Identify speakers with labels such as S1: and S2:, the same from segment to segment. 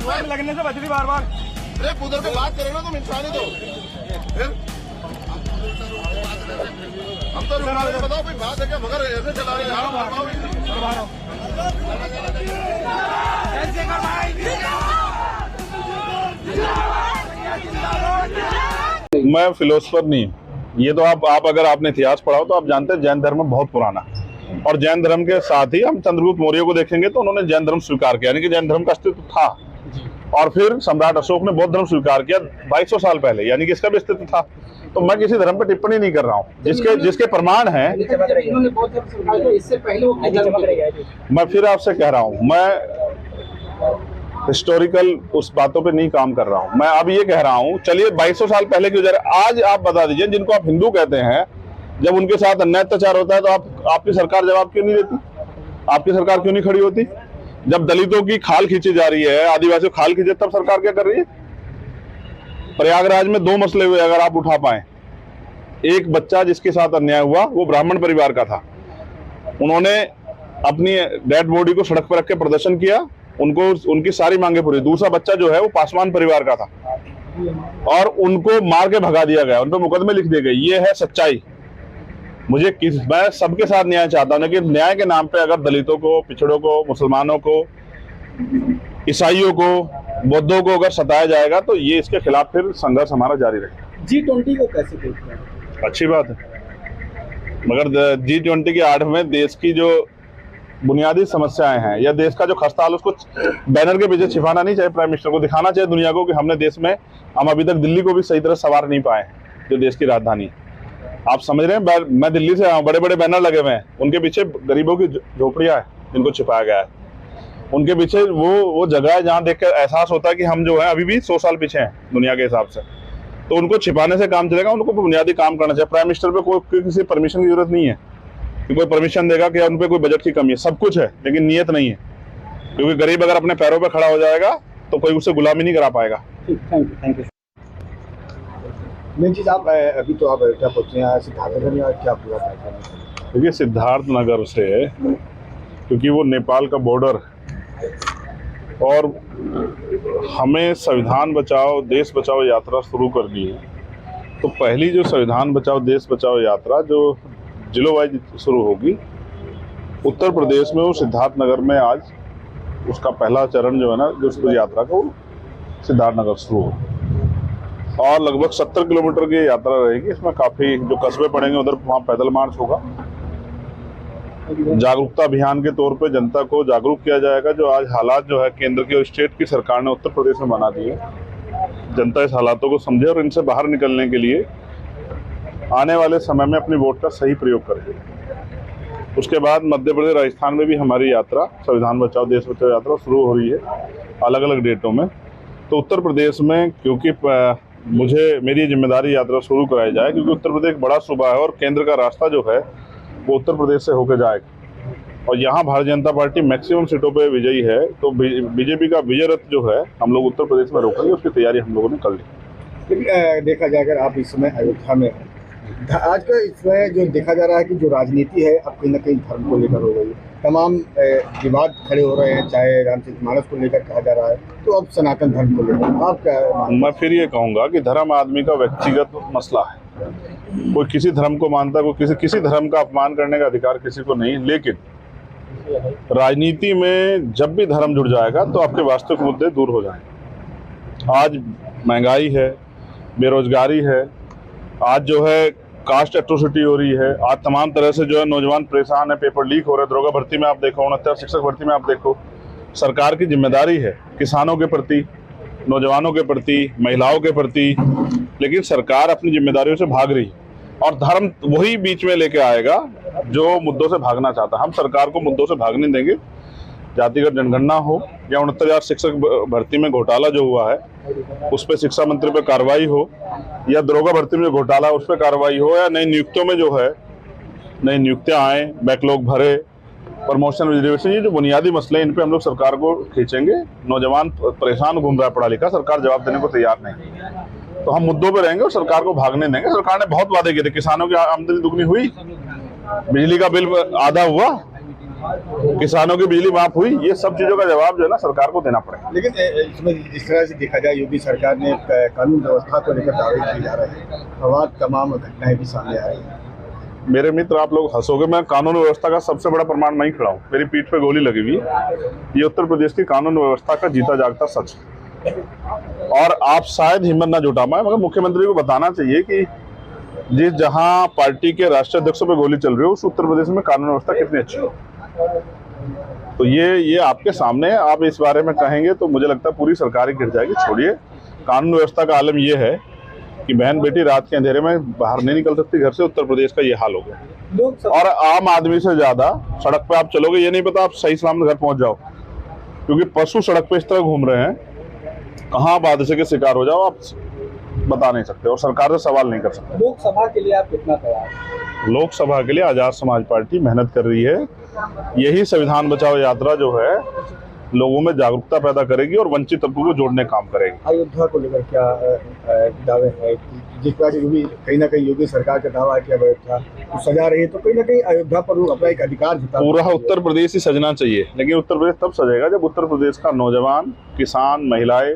S1: लगने से बच रही बार बार।
S2: अरे उधर पे बात करो ना तुम इंसानी तो फिर हम तो बताओ कोई बात है क्या मगर ऐसे चला रहे
S3: हैं। मैं फिलोसफर नहीं, ये तो आप अगर आपने इतिहास पढ़ा हो तो आप जानते हैं जैन धर्म बहुत पुराना, और जैन धर्म के साथ ही हम चंद्रगुप्त मौर्य को देखेंगे तो उन्होंने जैन धर्म स्वीकार किया, यानी कि जैन धर्म का अस्तित्व था। और फिर सम्राट अशोक ने बौद्ध धर्म स्वीकार किया 2200 साल पहले, यानी कि इसका भी अस्तित्व था। तो मैं किसी धर्म पर टिप्पणी नहीं कर रहा हूँ, जिसके प्रमाण है। मैं फिर आपसे कह रहा हूँ, मैं हिस्टोरिकल उस बातों पे नहीं काम कर रहा हूँ। मैं अब ये कह रहा हूँ, चलिए 2200 साल पहले क्यों जा रहे, आज आप बता दीजिए जिनको आप हिंदू कहते हैं, जब उनके साथ अन्याय अत्याचार होता है तो आपकी सरकार जवाब क्यों नहीं देती? आपकी सरकार क्यों नहीं खड़ी होती? जब दलितों की खाल खींची जा रही है, आदिवासियों खाल खींचे, तब सरकार क्या कर रही है? प्रयागराज में 2 मसले हुए अगर आप उठा पाए। एक बच्चा जिसके साथ अन्याय हुआ वो ब्राह्मण परिवार का था, उन्होंने अपनी डेड बॉडी को सड़क पर रख के प्रदर्शन किया, उनको उनकी सारी मांगे पूरी। दूसरा बच्चा जो है वो पासवान परिवार का था और उनको मार के भगा दिया गया, उन पर मुकदमे लिख दिए गए। ये है सच्चाई। मैं सबके साथ न्याय चाहता हूं, लेकिन न्याय के नाम पे अगर दलितों को, पिछड़ों को, मुसलमानों को, ईसाइयों को, बौद्धों को अगर सताया जाएगा तो ये इसके खिलाफ फिर संघर्ष हमारा जारी रहेगा।
S4: G20 को कैसे देखते हैं?
S3: अच्छी बात है, मगर G20 की आड़ में देश की जो बुनियादी समस्याएं हैं या देश का जो खस्ता हाल, उसको बैनर के पीछे छिपाना नहीं चाहिए। प्राइम मिनिस्टर को दिखाना चाहिए दुनिया को कि हमने देश में, हम अभी तक दिल्ली को भी सही तरह सवार नहीं पाए, जो देश की राजधानी है। आप समझ रहे हैं, मैं दिल्ली से आया हूं, बड़े बड़े बैनर लगे हुए हैं, उनके पीछे गरीबों की झोपड़ियां हैं जिनको छिपाया गया है। उनके पीछे वो जगह है जहां देखकर एहसास होता है कि हम जो है अभी भी 100 साल पीछे हैं दुनिया के हिसाब से। तो उनको छिपाने से काम चलेगा, उनको बुनियादी काम करना चाहिए। प्राइम मिनिस्टर पे कोई किसी परमिशन की जरूरत नहीं है कि कोई परमिशन देगा कि उन पे कोई बजट की कमी है। सब कुछ है लेकिन नीयत नहीं है, क्योंकि गरीब अगर अपने पैरों पे खड़ा हो जाएगा तो कोई उसे गुलामी नहीं करा पाएगा।
S4: Thank you. मेन चीज आप अभी तो आप क्या पहुंचे हैं सिद्धार्थनगर या क्या पूरा पैसा?
S3: देखिए सिद्धार्थनगर से, क्योंकि वो नेपाल का बॉर्डर और हमें संविधान बचाओ देश बचाओ यात्रा शुरू करनी है, तो पहली जो संविधान बचाओ देश बचाओ यात्रा जो जिलों वाइज शुरू होगी, उत्तर प्रदेश में वो सिद्धार्थनगर में आज उसका पहला चरण जो है ना, जो उस यात्रा का, वो सिद्धार्थनगर शुरू होगा और लगभग 70 किलोमीटर की यात्रा रहेगी। इसमें काफी जो कस्बे पड़ेंगे उधर वहाँ पैदल मार्च होगा। जागरूकता अभियान के तौर पे जनता को जागरूक किया जाएगा। जो आज हालात जो है केंद्र की और स्टेट की सरकार ने उत्तर प्रदेश में बना दिए, जनता इस हालातों को समझे और इनसे बाहर निकलने के लिए आने वाले समय में अपनी वोट का सही प्रयोग करें। उसके बाद मध्य प्रदेश, राजस्थान में भी हमारी यात्रा, संविधान बचाओ देश बचाओ यात्रा शुरू हो रही है अलग अलग डेटों में। तो उत्तर प्रदेश में क्योंकि मेरी जिम्मेदारी यात्रा शुरू कराई जाए, क्योंकि उत्तर प्रदेश एक बड़ा सूबा है और केंद्र का रास्ता जो है वो उत्तर प्रदेश से होकर जाएगा और यहाँ भारतीय जनता पार्टी मैक्सिमम सीटों पे विजयी है। तो बीजेपी का विजय रथ जो है हम लोग उत्तर प्रदेश में रोकेंगे, उसकी तैयारी हम लोगों ने कर ली।
S4: देखा जाए अगर आप इस समय अयोध्या में, आज का इसमें जो देखा जा रहा है कि जो राजनीति है अब कहीं ना कहीं धर्म को लेकर हो गई है, तमाम विवाद खड़े हो रहे हैं, चाहे रामचरितमानस को लेकर कहा जा रहा है, तो अब सनातन धर्म को लेकर आप क्या?
S3: मैं फिर ये कहूँगा कि धर्म आदमी का व्यक्तिगत मसला है। कोई किसी धर्म को मानता, कोई किसी धर्म का अपमान करने का अधिकार किसी को नहीं, लेकिन राजनीति में जब भी धर्म जुड़ जाएगा तो आपके वास्तविक मुद्दे दूर हो जाएंगे। आज महंगाई है, बेरोजगारी है, आज जो है कास्ट एट्रोसिटी हो रही है, आज तमाम तरह से जो है नौजवान परेशान है, पेपर लीक हो रहे हैं, दरोगा भर्ती में आप देखो, 69 शिक्षक भर्ती में आप देखो। सरकार की जिम्मेदारी है किसानों के प्रति, नौजवानों के प्रति, महिलाओं के प्रति, लेकिन सरकार अपनी जिम्मेदारियों से भाग रही है और धर्म वही बीच में लेके आएगा जो मुद्दों से भागना चाहता है। हम सरकार को मुद्दों से भागने देंगे। जातिगत जनगणना हो या 69,000 शिक्षक भर्ती में घोटाला जो हुआ है उस पर शिक्षा मंत्री पे कार्रवाई हो, या दरोगा भर्ती में घोटाला उस पर कार्रवाई हो, या नई नियुक्तियों में जो है नई नियुक्तियां आए, बैकलॉग भरे, प्रमोशन रिजर्वेशन, ये जो बुनियादी मसले इन पे हम लोग सरकार को खींचेंगे। नौजवान परेशान घूम रहा है पढ़ा लिखा, सरकार जवाब देने को तैयार नहीं, तो हम मुद्दों पे रहेंगे और सरकार को भागने देंगे। सरकार ने बहुत वादे किए थे, किसानों की आमदनी दुगनी हुई, बिजली का बिल आधा हुआ, किसानों की बिजली माफ हुई, ये सब चीजों का जवाब जो है ना सरकार को देना पड़ेगा।
S4: लेकिन इसमें जिस तरह से देखा जाए योगी सरकार ने कानून व्यवस्था को लेकर दावे किए जा रहे हैं, अवाध तमाम घटनाएं भी सामने आ रही हैं।
S3: मेरे मित्र, आप लोग हंसोगे, मैं कानून व्यवस्था का सबसे बड़ा प्रमाण मैं ही खड़ा हूँ। मेरी पीठ पे गोली लगी हुई है। ये उत्तर प्रदेश की कानून व्यवस्था का जीता जागता सच है। और आप शायद हिम्मत ना जुटा पाए, मगर मुख्यमंत्री को बताना चाहिए कि जिस जहां पार्टी के राष्ट्रीय अध्यक्षों पे गोली चल रही है, उस उत्तर प्रदेश में कानून व्यवस्था कितनी अच्छी है। तो ये आपके सामने है। आप इस बारे में कहेंगे तो मुझे लगता है पूरी सरकार ही गिर जाएगी। छोड़िए, कानून व्यवस्था का आलम ये है कि बहन बेटी रात के अंधेरे में बाहर नहीं निकल सकती घर से। उत्तर प्रदेश का ये हाल हो गया। और आम आदमी से ज्यादा सड़क पे आप चलोगे, ये नहीं पता आप सही सलामत घर पहुंच जाओ, क्योंकि पशु सड़क पे इस तरह घूम रहे हैं, कहाँ आप हादसे के शिकार हो जाओ आप बता नहीं सकते, और सरकार से सवाल नहीं कर सकते।
S4: लोकसभा के लिए आप कितना तैयार हैं?
S3: लोकसभा के लिए आजाद समाज पार्टी मेहनत कर रही है। यही संविधान बचाओ यात्रा जो है लोगों में जागरूकता पैदा करेगी और वंचित तबकों को जोड़ने का काम करेगी।
S4: अयोध्या को लेकर क्या दावे है? जिस तरह से योगी कहीं ना कहीं योगी सरकार का दावा है कि अयोध्या तो सजा रही है, तो कहीं ना कहीं अयोध्या पर लोग अपना एक अधिकार जता।
S3: पूरा उत्तर प्रदेश ही सजना चाहिए, लेकिन उत्तर प्रदेश तब सजेगा जब उत्तर प्रदेश का नौजवान, किसान, महिलाएं,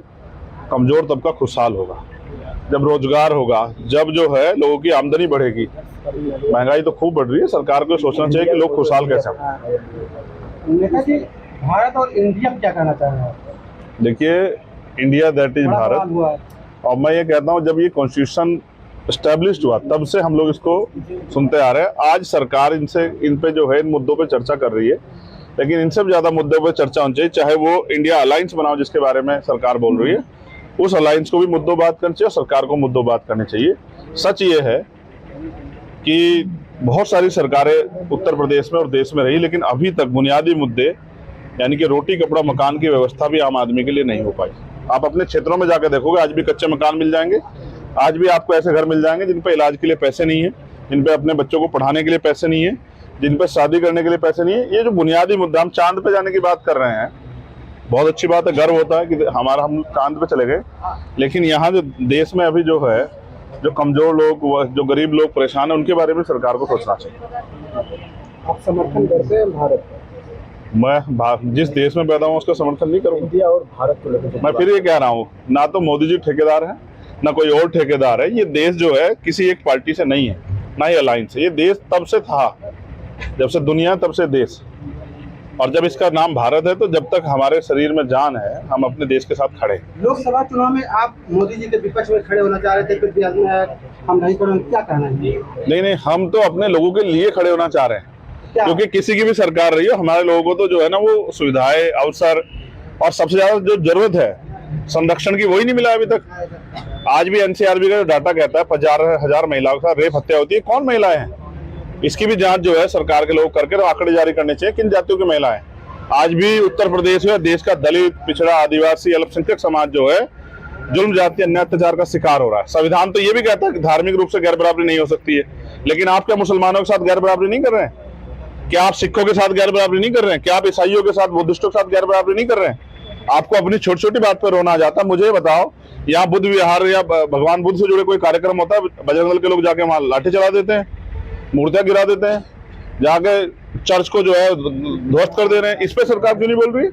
S3: कमजोर तबका खुशहाल होगा, जब रोजगार होगा, जब जो है लोगों की आमदनी बढ़ेगी। महंगाई तो खूब बढ़ रही है, सरकार को सोचना चाहिए कि लोग खुशहाल कैसे हों।
S4: भारत और इंडिया क्या कहना चाह रहे हैं? देखिए,
S3: इंडिया दैट इज भारत। और मैं ये कहता हूँ, जब ये कॉन्स्टिट्यूशन एस्टेब्लिश्ड हुआ तब से हम लोग इसको सुनते आ रहे हैं। आज सरकार इन पे जो है इन मुद्दों पे चर्चा कर रही है, लेकिन इनसे भी ज्यादा मुद्दों पे चर्चा होनी चाहिए। चाहे वो इंडिया अलायंस बनाओ जिसके बारे में सरकार बोल रही है, उस अलायंस को भी मुद्दों बात करनी चाहिए और सरकार को मुद्दों बात करनी चाहिए। सच ये है कि बहुत सारी सरकारें उत्तर प्रदेश में और देश में रही, लेकिन अभी तक बुनियादी मुद्दे यानी कि रोटी कपड़ा मकान की व्यवस्था भी आम आदमी के लिए नहीं हो पाई। आप अपने क्षेत्रों में जाकर देखोगे, आज भी कच्चे मकान मिल जाएंगे, आज भी आपको ऐसे घर मिल जाएंगे जिन पे इलाज के लिए पैसे नहीं है, जिन पे अपने बच्चों को पढ़ाने के लिए पैसे नहीं है, जिन पे शादी करने के लिए पैसे नहीं है। ये जो बुनियादी मुद्दा, हम चांद पे जाने की बात कर रहे हैं, बहुत अच्छी बात है, गर्व होता है कि हम चांद पे चले गए, लेकिन यहाँ जो देश में अभी जो है, जो कमजोर लोग, जो गरीब लोग परेशान है, उनके बारे में सरकार को सोचना चाहिए।
S4: आप समर्थन करते हैं भारत?
S3: मैं जिस देश में पैदा हूँ उसका समर्थन नहीं करूँगा।
S4: इंडिया और भारत को लेकर
S3: मैं फिर ये कह रहा हूँ, ना तो मोदी जी ठेकेदार हैं, ना कोई और ठेकेदार है। ये देश जो है किसी एक पार्टी से नहीं है, ना ही अलायंस है। ये देश तब से था, जब से दुनिया तब से देश, और जब इसका नाम भारत है, तो जब तक हमारे शरीर में जान है, हम अपने देश के साथ खड़े।
S4: लोकसभा चुनाव में आप मोदी जी के विपक्ष में खड़े होना चाह रहे थे, फिर भी हम नहीं करें, क्या कहना है?
S3: नहीं, हम तो अपने लोगों के लिए खड़े होना चाह रहे हैं, क्योंकि किसी की भी सरकार रही हो, हमारे लोगों को तो जो है ना वो सुविधाएं, अवसर और सबसे ज्यादा जो जरूरत है संरक्षण की, वही नहीं मिला अभी तक। आज भी एनसीआरबी का जो डाटा कहता है 50,000 महिलाओं का रेप हत्या होती है। कौन महिलाएं हैं? इसकी भी जांच जो है सरकार के लोग करके आंकड़े जारी करने चाहिए, किन जातियों की महिलाएं। आज भी उत्तर प्रदेश में देश का दलित, पिछड़ा, आदिवासी, अल्पसंख्यक समाज जो है जुल्म, जाति, अन्याय, अत्याचार का शिकार हो रहा है। संविधान तो ये भी कहता है कि धार्मिक रूप से गैर बराबरी नहीं हो सकती है, लेकिन आप क्या मुसलमानों के साथ गैर बराबरी नहीं कर रहे हैं? क्या आप सिखों के साथ गैर बराबरी नहीं कर रहे हैं? क्या आप ईसाइयों के साथ, बुद्धिस्टों के साथ गैर बराबरी नहीं कर रहे हैं? आपको अपनी छोटी छोटी बात पर रोना आ जाता है। मुझे बताओ, यहाँ बुद्ध विहार या भगवान बुद्ध से जुड़े कोई कार्यक्रम होता है, बजरंग दल के लोग जाके वहां लाठी चला देते हैं, मूर्तियां गिरा देते हैं, जाके चर्च को जो है ध्वस्त कर दे रहे हैं। इस पे सरकार क्यों नहीं बोल रही?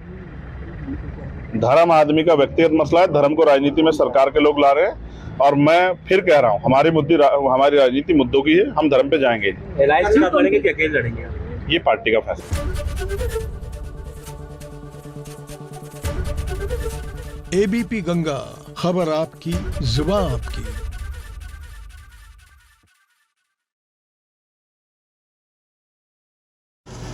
S3: धर्म आदमी का व्यक्तिगत मसला है, धर्म को राजनीति में सरकार के लोग ला रहे हैं। और मैं फिर कह रहा हूँ, हमारी राजनीति मुद्दों की है, हम धर्म पे जाएंगे।
S1: लड़ेंगे कि अकेले लड़ेंगे?
S3: ये पार्टी का फैसला।
S5: एबीपी गंगा, खबर आपकी, जुबान आपकी।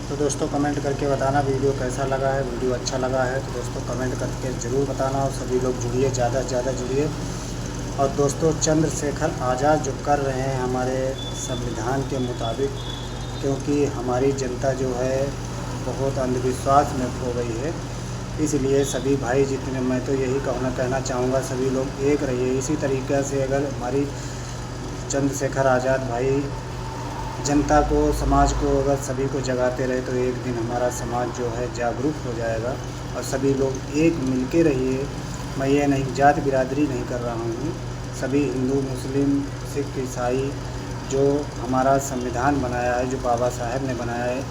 S6: तो दोस्तों कमेंट करके बताना वीडियो कैसा लगा है। वीडियो अच्छा लगा है तो दोस्तों कमेंट करके ज़रूर बताना, और सभी लोग जुड़िए, ज़्यादा से ज़्यादा जुड़िए। और दोस्तों चंद्रशेखर आज़ाद जो कर रहे हैं हमारे संविधान के मुताबिक, क्योंकि हमारी जनता जो है बहुत अंधविश्वास में खो गई है, इसलिए सभी भाई जितने, मैं तो यही कहना चाहूँगा, सभी लोग एक रहिए। इसी तरीक़े से अगर हमारी चंद्रशेखर आज़ाद भाई जनता को, समाज को अगर सभी को जगाते रहे, तो एक दिन हमारा समाज जो है जागरूक हो जाएगा। और सभी लोग एक मिलके रहिए। मैं ये नहीं जात बिरादरी नहीं कर रहा हूँ, सभी हिंदू, मुस्लिम, सिख, ईसाई, जो हमारा संविधान बनाया है, जो बाबा साहब ने बनाया है,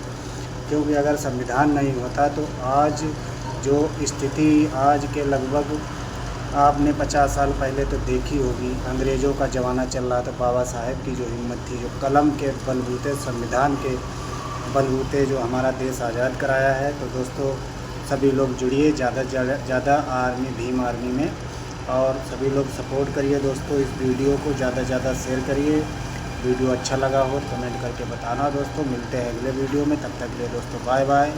S6: क्योंकि अगर संविधान नहीं होता तो आज जो स्थिति आज के लगभग आपने 50 साल पहले तो देखी होगी, अंग्रेज़ों का ज़माना चल रहा था। बाबा साहेब की जो हिम्मत थी, जो कलम के बलबूते, संविधान के बलबूते जो हमारा देश आज़ाद कराया है। तो दोस्तों सभी लोग जुड़िए ज़्यादा से ज़्यादा आर्मी, भीम आर्मी में, और सभी लोग सपोर्ट करिए दोस्तों। इस वीडियो को ज़्यादा से ज़्यादा शेयर करिए। वीडियो अच्छा लगा हो तो कमेंट करके बताना दोस्तों। मिलते हैं अगले वीडियो में, तब तक के लिए दोस्तों बाय बाय।